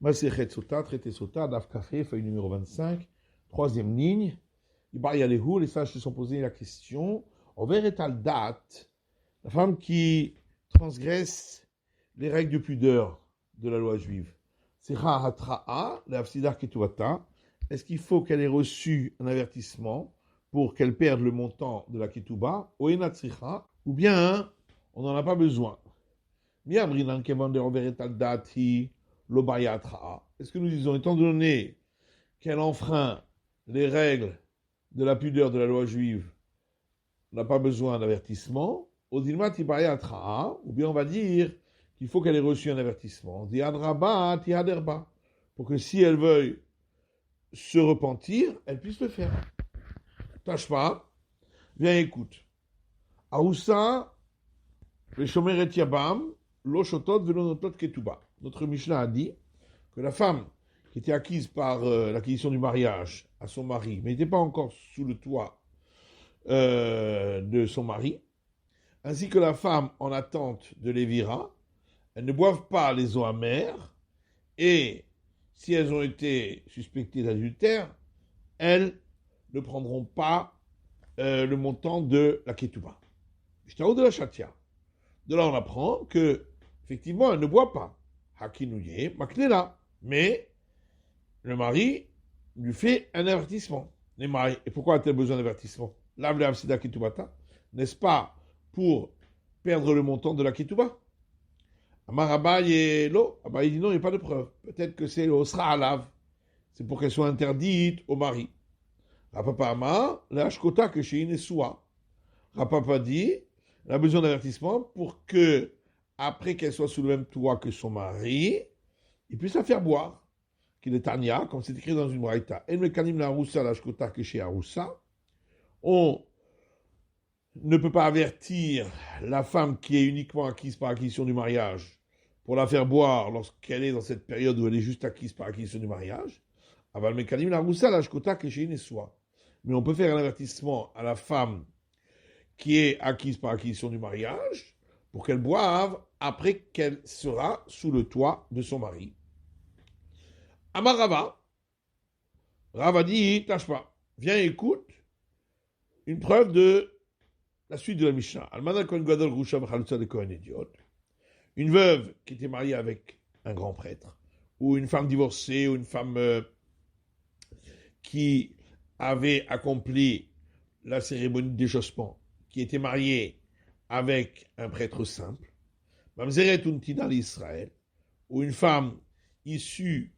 Masechet Sota, traité Sota, Daf Café, feuille numéro 25, troisième ligne. Ibariyalehu, les sages se sont posés la question. Over et al date, la femme qui transgresse les règles de pudeur de la loi juive. Secha hatra'a, la hafsidar ketuvata. Est-ce qu'il faut qu'elle ait reçu un avertissement pour qu'elle perde le montant de la ketouba, ou bien on n'en a pas besoin? Est-ce que nous disons, étant donné qu'elle enfreint les règles de la pudeur de la loi juive, on n'a pas besoin d'avertissement, ou bien on va dire qu'il faut qu'elle ait reçu un avertissement, pour que si elle veuille se repentir, elle puisse le faire. Tâche pas, viens écoute. Aoussa, le Shomeret Yabam, L'Oshotot Velonotot Ketuba. Notre Mishnah a dit que la femme qui était acquise par l'acquisition du mariage à son mari, mais n'était pas encore sous le toit de son mari, ainsi que la femme en attente de l'évira, elles ne boivent pas les eaux amères, et si elles ont été suspectées d'adultère, elles ne prendront pas le montant de la ketouba. J't'avoue de la chatia. De là, on apprend que, effectivement, elle ne boit pas. Hakinouye, maklela. Mais le mari lui fait un avertissement. Et pourquoi a-t-elle besoin d'avertissement? N'est-ce pas pour perdre le montant de la ketouba? Amarabaye et l'eau. Abaye dit non, il n'y a pas de preuve. Peut-être que c'est au sra alav. C'est pour qu'elle soit interdite au mari. Rapapa Amar, la shkota que chez Inesua. Rapapa dit, elle a besoin d'avertissement pour que, après qu'elle soit sous le même toit que son mari, il puisse la faire boire. Qu'il est Tania, comme c'est écrit dans une braïta. En mekanim la roussa, la shkota que chez Aroussa. On ne peut pas avertir la femme qui est uniquement acquise par acquisition du mariage pour la faire boire lorsqu'elle est dans cette période où elle est juste acquise par acquisition du mariage. Aval mekanim la roussa, la shkota que chez Inesua. Mais on peut faire un avertissement à la femme qui est acquise par acquisition du mariage pour qu'elle boive après qu'elle sera sous le toit de son mari. Amar Rava, Rava dit, tâche pas, viens écoute une preuve de la suite de la Mishnah. Almana Kohen Gadol Grusha V'Chalutza de Kohen Idiot. Une veuve qui était mariée avec un grand prêtre, ou une femme divorcée, ou une femme qui avait accompli la cérémonie de déchaussement, qui était mariée avec un prêtre simple, Mamzeret Untina l'Israël, ou une femme issue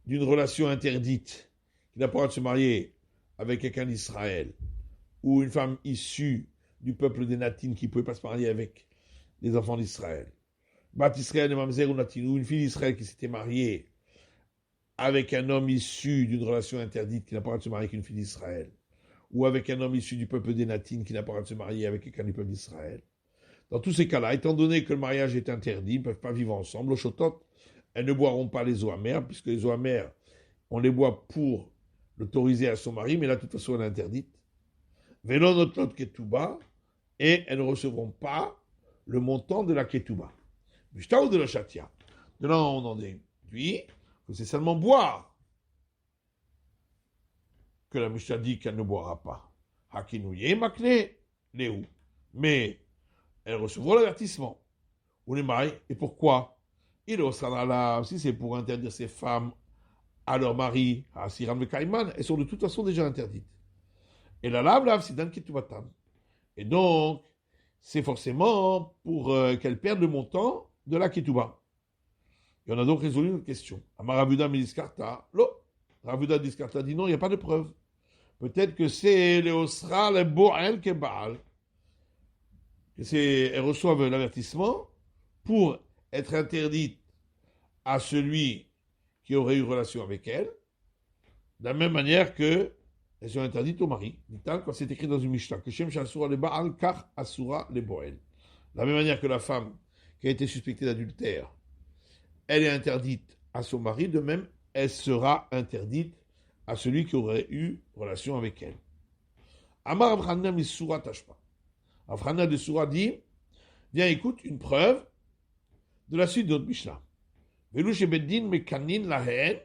d'une relation interdite, qui n'a pas le droit de se marier avec quelqu'un d'Israël, ou une femme issue du peuple des Natines qui ne pouvait pas se marier avec les enfants d'Israël. Bat Israël et Mamzer Unatin, ou une fille d'Israël qui s'était mariée avec un homme issu d'une relation interdite qui n'a pas le droit de se marier avec une fille d'Israël, ou avec un homme issu du peuple des Natines qui n'a pas le droit de se marier avec quelqu'un du peuple d'Israël. Dans tous ces cas-là, étant donné que le mariage est interdit, ils ne peuvent pas vivre ensemble, au shotot, elles ne boiront pas les eaux amères, puisque les eaux amères, on les boit pour l'autoriser à son mari, mais là, de toute façon, elle est interdite. Velonotlot ketouba, et elles ne recevront pas le montant de la ketouba. Mishtaou de la chatia. De là, on en déduit que c'est seulement boire que la Mishnah dit qu'elle ne boira pas. Hakinouye makle léou. Mais elles recevront l'avertissement. Ou les mailles. Et pourquoi? Il osera là, si c'est pour interdire ces femmes à leur mari, à Siram et Kaiman, elles sont de toute façon déjà interdites. Et la lave, c'est dans Ketubatam. Et donc, c'est forcément pour qu'elles perdent le montant de la Ketuba. Et on a donc résolu une question. Amarabuda Midiskarta, lo. Ravuda Diskarta dit non, il n'y a pas de preuve. Peut-être que c'est les Osra, les Boel, Kebal. Elles reçoivent l'avertissement pour être interdites à celui qui aurait eu relation avec elles, de la même manière que elles sont interdites au mari. Quand c'est écrit dans une Mishnah, que Shem Shasura le Baal, Kar Asura le Boel. De la même manière que la femme qui a été suspectée d'adultère, elle est interdite à son mari, de même, elle sera interdite à celui qui aurait eu relation avec elle. Amar Avrana Misura Tashpa. Avrana de Sura dit, viens écoute une preuve de la suite de notre Mishnah. Velouche Beddin Mekanin Lahen.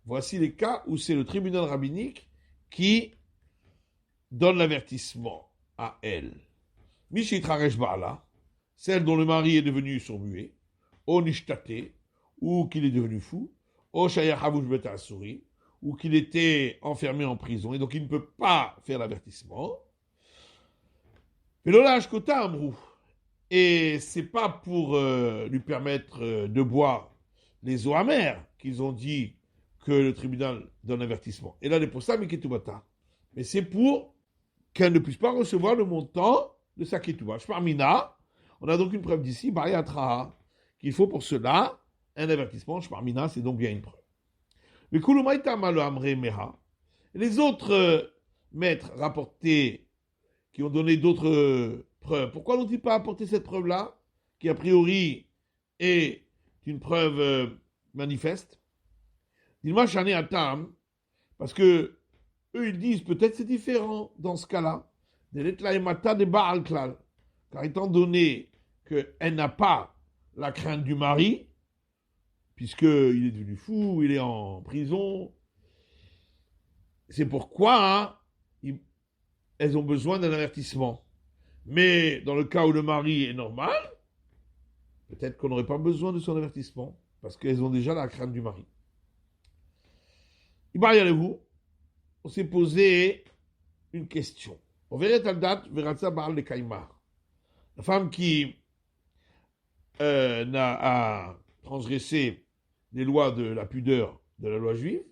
Voici les cas où c'est le tribunal rabbinique qui donne l'avertissement à elle. Mishit Ba'ala, celle dont le mari est devenu sourd-muet, ou nishtate, ou qu'il est devenu fou, ou shayach havush bet asuri, ou qu'il était enfermé en prison, et donc il ne peut pas faire l'avertissement. Et c'est pas pour lui permettre de boire les eaux amères qu'ils ont dit que le tribunal donne l'avertissement. Et là, c'est pour ça, mais c'est pour qu'elle ne puisse pas recevoir le montant de sa ketouba. Shmarmina, on a donc une preuve d'ici, Bariatra, qu'il faut pour cela un avertissement. Shmarmina, c'est donc bien une preuve. Mais Kulumaita Malo Amre Meha, les autres maîtres rapportés qui ont donné d'autres preuves, pourquoi n'ont-ils pas apporté cette preuve-là, qui a priori est une preuve manifeste? Dis-moi, Shani Atam, parce que eux, ils disent peut-être c'est différent dans ce cas-là. Car étant donné qu'elle n'a pas la crainte du mari, puisqu'il est devenu fou, il est en prison, c'est pourquoi elles ont besoin d'un avertissement. Mais dans le cas où le mari est normal, peut-être qu'on n'aurait pas besoin de son avertissement, parce qu'elles ont déjà la crainte du mari. On s'est posé une question. On verrait à date, Veratza Baal de Kaimar. La femme qui a transgressé les lois de la pudeur de la loi juive,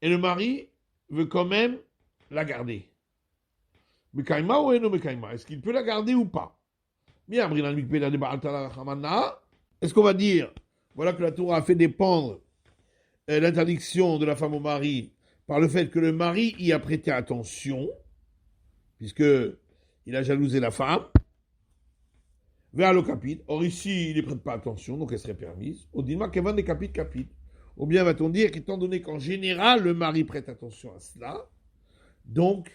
et le mari veut quand même la garder. Mekaima ou non Mekaima? Est-ce qu'il peut la garder ou pas? Est-ce qu'on va dire, voilà que la Torah a fait dépendre l'interdiction de la femme au mari par le fait que le mari y a prêté attention, puisqu'il a jalousé la femme, vers le capite. Or ici, il ne prête pas attention, donc elle serait permise. Au dilma kevan des capite. Ou bien va-t-on dire qu'étant donné qu'en général, le mari prête attention à cela, donc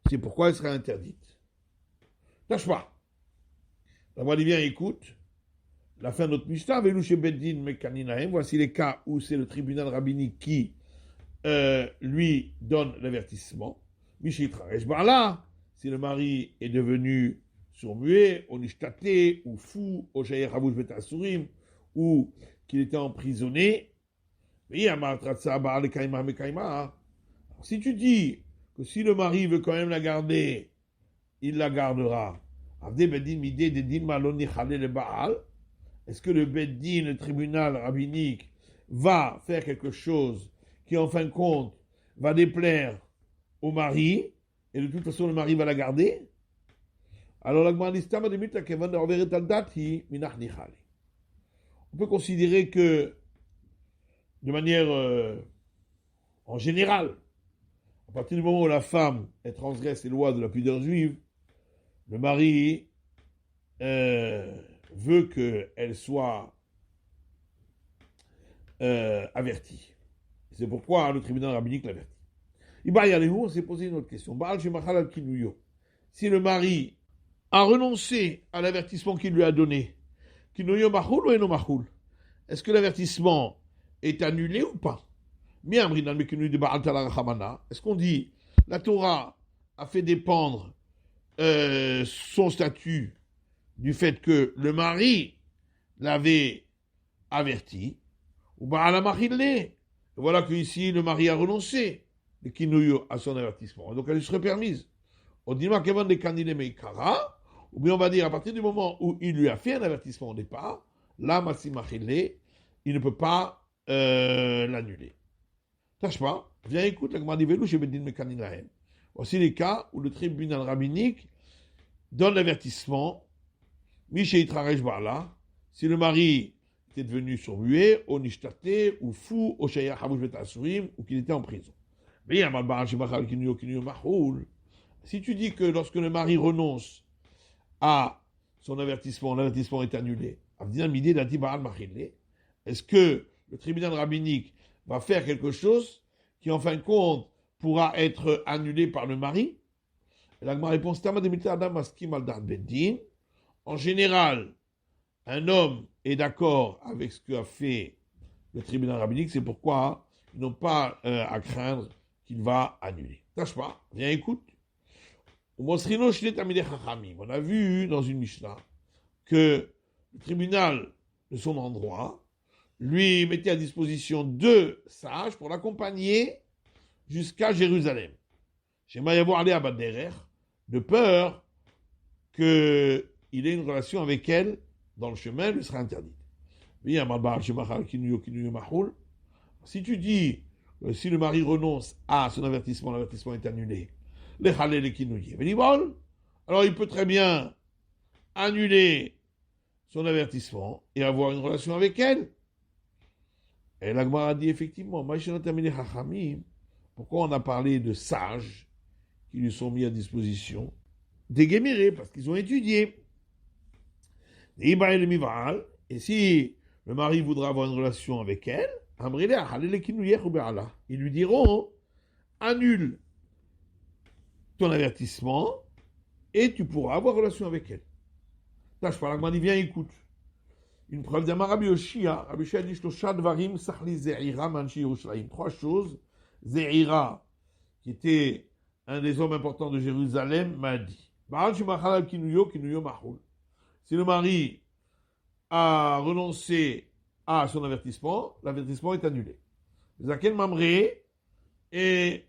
c'est pourquoi elle serait interdite. Tâche pas. La voix dit bien, écoute, la fin de notre Mishnah, Velouche Beddin Mekaninahem, voici les cas où c'est le tribunal rabbinique qui lui donne l'avertissement. Mishitra Reshbarla, si le mari est devenu sourd-muet, onishtate, ou fou, ou shayer havush bet asurim, ou qu'il était emprisonné, si tu dis que si le mari veut quand même la garder, il la gardera. Est-ce que le Beddin, le tribunal rabbinique, va faire quelque chose qui, en fin de compte, va déplaire au mari, et de toute façon, le mari va la garder? Alors, on peut considérer que, de manière en général, à partir du moment où la femme transgresse les lois de la pudeur juive, le mari veut qu'elle soit avertie. C'est pourquoi le tribunal rabbinique l'avertit. On s'est posé une autre question. Si le mari a renoncé à l'avertissement qu'il lui a donné, est-ce que l'avertissement est annulé ou pas? Est-ce qu'on dit la Torah a fait dépendre son statut du fait que le mari l'avait averti, ou voilà que ici le mari a renoncé à son avertissement, donc elle serait permise. Ou bien on va dire à partir du moment où il lui a fait un avertissement au départ, là il ne peut pas l'annuler. Tâche pas, viens écoute la Gemara Velou chez Beddin Mekanin Lahem. Voici les cas où le tribunal rabbinique donne l'avertissement, Mishéitraresh Ba'ala, si le mari était devenu sourd-muet, ou nishtate, ou fou, ou shayach havush bet asurim, ou qu'il était en prison. Mais si tu dis que lorsque le mari renonce à son avertissement, l'avertissement est annulé, est-ce que le tribunal rabbinique va faire quelque chose qui, en fin de compte, pourra être annulé par le mari? La réponse en général, un homme est d'accord avec ce qu'a fait le tribunal rabbinique. C'est pourquoi ils n'ont pas à craindre qu'il va annuler. Tâche pas, viens écoute. On a vu dans une Mishnah que le tribunal de son endroit lui mettait à disposition 2 sages pour l'accompagner jusqu'à Jérusalem. J'aimerais avoir allé à Baderer, de peur qu'il ait une relation avec elle dans le chemin, elle lui sera interdite. Si tu dis, si le mari renonce à son avertissement, l'avertissement est annulé. Alors il peut très bien annuler son avertissement et avoir une relation avec elle. Et la Gemara a dit effectivement, pourquoi on a parlé de sages qui lui sont mis à disposition? Des guémérés, parce qu'ils ont étudié. Et si le mari voudra avoir une relation avec elle, ils lui diront, annule ton avertissement et tu pourras avoir relation avec elle. Là, je parle à Gmani, viens, écoute. Une preuve d'Amar Rabbi Yoshia. Rabbi Yoshia dit Shlosha Dvarim Sachli Ze'ira Manchi Yerushalayim. 3 choses. Ze'ira, qui était un des hommes importants de Jérusalem, m'a dit si le mari a renoncé à son avertissement, l'avertissement est annulé. Zaken Mamré est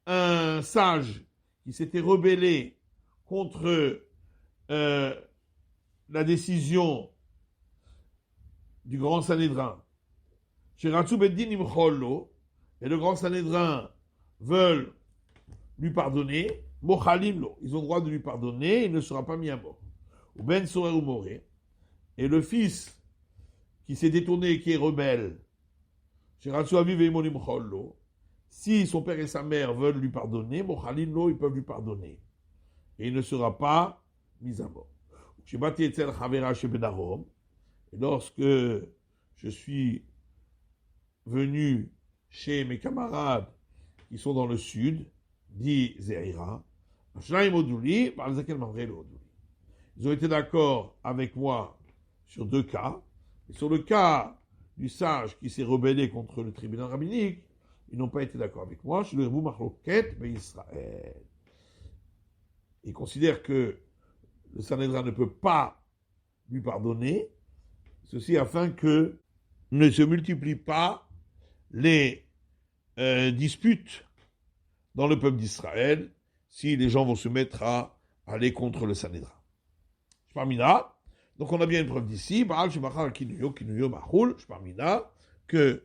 un sage qui s'était rebellé contre la décision du grand Sanhédrin. Chez Ratsou Beddin Imchollo, et le grand Sanhédrin veulent lui pardonner, Mochalimlo, ils ont le droit de lui pardonner, il ne sera pas mis à mort. Ou Ben Sorer ou Moré, et le fils qui s'est détourné, qui est rebelle, chez Ratsou Aviv et Imonim Chollo, si son père et sa mère veulent lui pardonner, Mochalimlo, ils peuvent lui pardonner. Et il ne sera pas mis à mort. Chez Bati Etzel Chavera chez Bedarom, et lorsque je suis venu chez mes camarades qui sont dans le sud, dit Ze'ira, ils ont été d'accord avec moi sur 2 cas. Et sur le cas du sage qui s'est rebellé contre le tribunal rabbinique, ils n'ont pas été d'accord avec moi. Je le vous marloquette, mais Israël. Ils considèrent que le Sanhédrin ne peut pas lui pardonner, ceci afin que ne se multiplient pas les disputes dans le peuple d'Israël si les gens vont se mettre à aller contre le Sanhédrin. Donc on a bien une preuve d'ici, que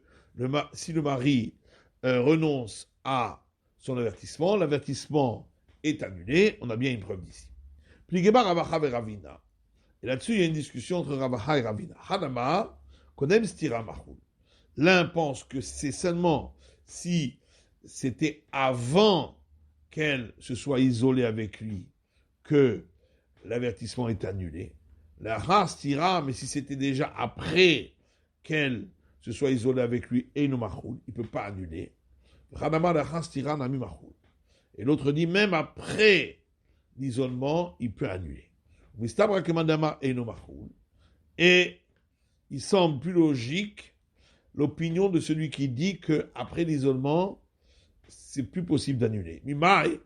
si le mari renonce à son avertissement, l'avertissement est annulé, on a bien une preuve d'ici. Et là-dessus, il y a une discussion entre Ravaha et Ravina. Hanama, Kodem Stira Mahul. L'un pense que c'est seulement si c'était avant qu'elle se soit isolée avec lui que l'avertissement est annulé. La Rastira, mais si c'était déjà après qu'elle se soit isolée avec lui et no Mahul, il ne peut pas annuler. Hanama la Rastira Nami Mahul. Et l'autre dit, même après l'isolement, il peut annuler. Et il semble plus logique l'opinion de celui qui dit qu'après l'isolement, c'est plus possible d'annuler. Mimai,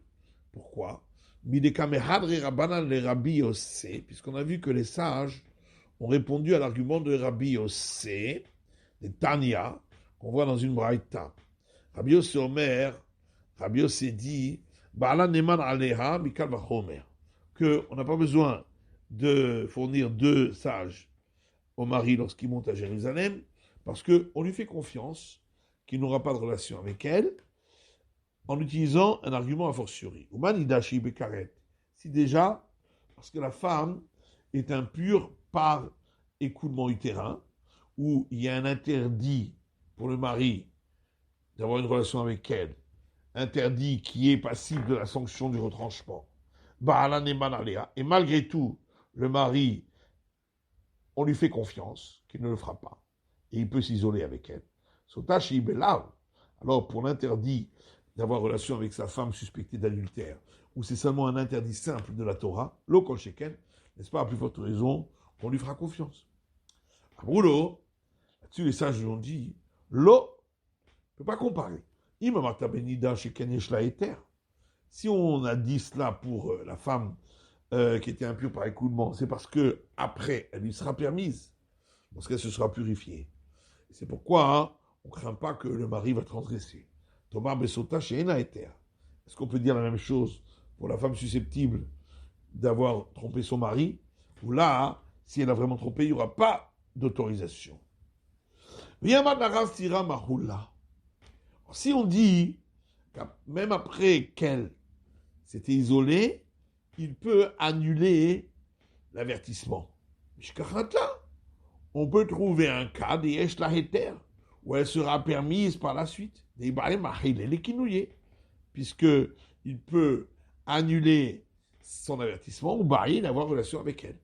pourquoi? Puisqu'on a vu que les sages ont répondu à l'argument de Rabbi Yossé, de Tanya, qu'on voit dans une braïta. Rabbi Yossé Omer, Rabbi Yossé dit, Ba'ala neman aleha mikal vachomer, qu'on n'a pas besoin de fournir 2 sages au mari lorsqu'il monte à Jérusalem, parce qu'on lui fait confiance qu'il n'aura pas de relation avec elle, en utilisant un argument a fortiori. Si déjà, parce que la femme est impure par écoulement utérin, où il y a un interdit pour le mari d'avoir une relation avec elle, interdit qui est passible de la sanction du retranchement. Et malgré tout, le mari, on lui fait confiance qu'il ne le fera pas. Et il peut s'isoler avec elle. Alors, pour l'interdit d'avoir relation avec sa femme suspectée d'adultère, ou c'est seulement un interdit simple de la Torah, l'okol sheken, n'est-ce pas, à plus forte raison, qu'on lui fera confiance. Abroulo, Là-dessus, les sages nous ont dit, l'eau, on ne peut pas comparer. Imamata benida chez Kanesh la Ether. Si on a dit cela pour la femme qui était impure par écoulement, c'est parce que après, elle lui sera permise, lorsqu'elle se sera purifiée. C'est pourquoi on ne craint pas que le mari va transgresser. Thomas Besota chez Ena Ether. Est-ce qu'on peut dire la même chose pour la femme susceptible d'avoir trompé son mari? Ou là, si elle a vraiment trompé, il n'y aura pas d'autorisation. Si on dit, même après qu'elle s'était isolée, il peut annuler l'avertissement. On peut trouver un cas des Yesh la Heter, où elle sera permise par la suite, puisqu'il peut annuler son avertissement ou d'avoir relation avec elle.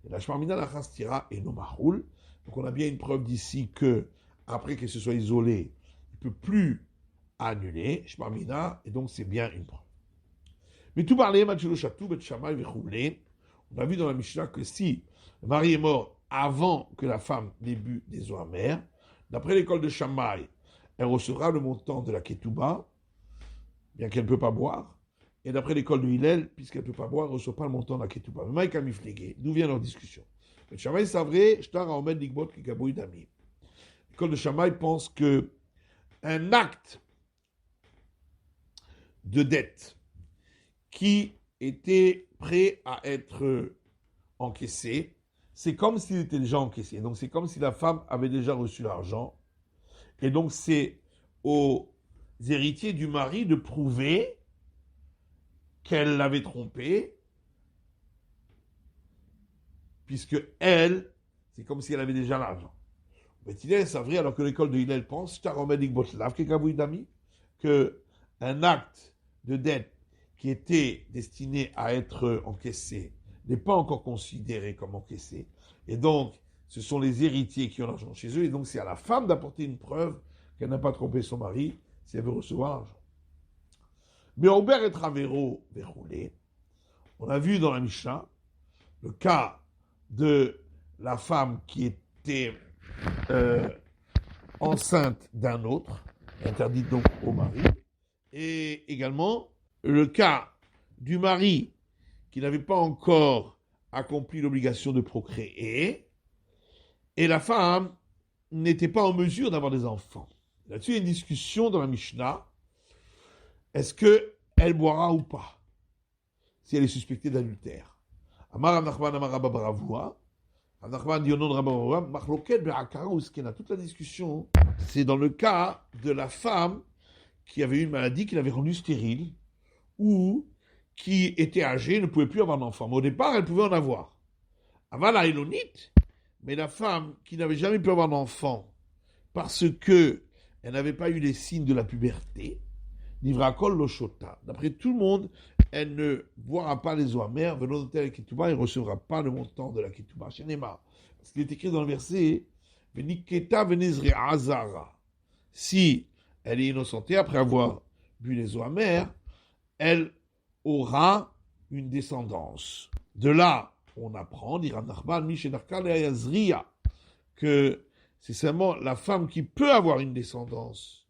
Et la Shmarmina la Chastira et no Mahoul. Donc on a bien une preuve d'ici que, après qu'elle se soit isolée, il ne peut plus annuler, Shmarmina, et donc c'est bien une preuve. Mais tout parler, on a vu dans la Mishnah que si le mari est mort avant que la femme n'ait bu des eaux amères, d'après l'école de Shammai, elle recevra le montant de la ketouba, bien qu'elle ne peut pas boire. Et d'après l'école de Hillel, puisqu'elle ne peut pas boire, elle ne reçoit pas le montant de la ketouba. Mais Maïka Miflégué, d'où vient leur discussion? Le Shammai savrait, Shtar Aomed Ligbot Kikaboui Dami. L'école de Shammai pense que un acte de dette qui était prêt à être encaissé, c'est comme s'il était déjà encaissé. Donc c'est comme si la femme avait déjà reçu l'argent. Et donc c'est aux héritiers du mari de prouver qu'elle l'avait trompé, puisque elle, c'est comme si elle avait déjà l'argent. Mais Hillel, c'est vrai, alors que l'école de Hillel pense, que un acte de dette qui était destiné à être encaissé n'est pas encore considéré comme encaissé. Et donc, ce sont les héritiers qui ont l'argent chez eux. Et donc, c'est à la femme d'apporter une preuve qu'elle n'a pas trompé son mari si elle veut recevoir l'argent. Mais Aubert et Travero verroulé. On a vu dans la Mishnah le cas de la femme qui était enceinte d'un autre, interdite donc au mari, et également le cas du mari qui n'avait pas encore accompli l'obligation de procréer, et la femme n'était pas en mesure d'avoir des enfants. Là-dessus, il y a une discussion dans la Mishnah. Est-ce qu'elle boira ou pas, si elle est suspectée d'adultère? Amar Nachman Amar Rabba Baravua. Nachman dit au nom de Rabba Baravua, Machloket Be'akara Uskena. Toute la discussion, c'est dans le cas de la femme qui avait une maladie, qui l'avait rendue stérile, ou qui était âgée, ne pouvait plus avoir d'enfant. Mais au départ, elle pouvait en avoir. Avala Elonite, mais la femme qui n'avait jamais pu avoir d'enfant, parce que elle n'avait pas eu les signes de la puberté, Nivrakol Loshota. D'après tout le monde, elle ne boira pas les eaux amères, venant de telle ketouba, elle ne recevra pas le montant de la ketouba. Shenema. Parce qu'il est écrit dans le verset, Veniketa venezre azara. Si elle est innocentée après avoir bu les eaux amères, elle aura une descendance. De là, on apprend, dira Nachman, Mishenarkal et Azria, que c'est seulement la femme qui peut avoir une descendance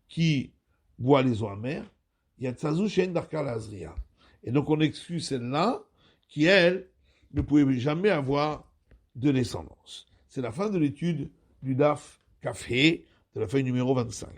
qui boit les eaux amères, Yatzazou Shen Darkal Azria. Et donc on exclut celle-là qui, elle, ne pouvait jamais avoir de descendance. C'est la fin de l'étude du Daf Kafé, de la feuille numéro 25.